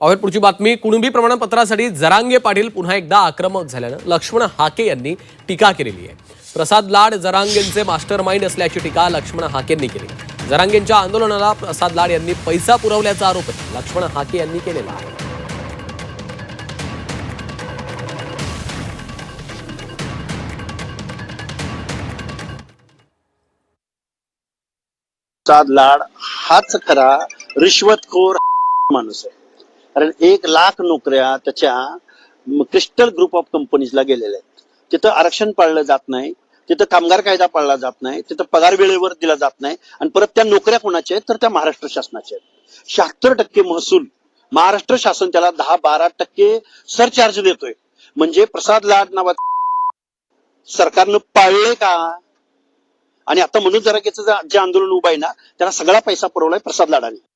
पाहूयात पुढची बातमी. कुणबी प्रमाणपत्रासाठी जरांगे पाटील पुन्हा एकदा आक्रमक झाल्यानं लक्ष्मण हाके यांनी टीका केलेली आहे. प्रसाद लाड जरांगेंचे मास्टरमाइंड असल्याची टीका लक्ष्मण हाकेंनी केली. जरांगेंच्या आंदोलनाला प्रसाद लाड यांनी पैसा पुरवल्याचा आरोप लक्ष्मण हाके यांनी केलेला आहे. प्रसाद लाड हाच खरा रिश्वतखोर माणूस आहे. कारण 1,00,000 नोकऱ्या त्याच्या क्रिस्टल ग्रुप ऑफ कंपनीजला गेलेल्या आहेत. तिथं आरक्षण पाळलं जात नाही, तिथं कामगार कायदा पाळला जात नाही, तिथं पगार वेळेवर दिला जात नाही. आणि परत त्या नोकऱ्या कोणाच्या आहेत तर त्या महाराष्ट्र शासनाच्या आहेत. 76% महसूल महाराष्ट्र शासन त्याला 10-12% सरचार्ज देतोय. म्हणजे प्रसाद लाड नावाचं सरकारनं पाळले का? आणि आता मनोज जरांगेचं जे आंदोलन उभं आहे ना, त्याला सगळा पैसा पुरवलाय प्रसाद लाडाने.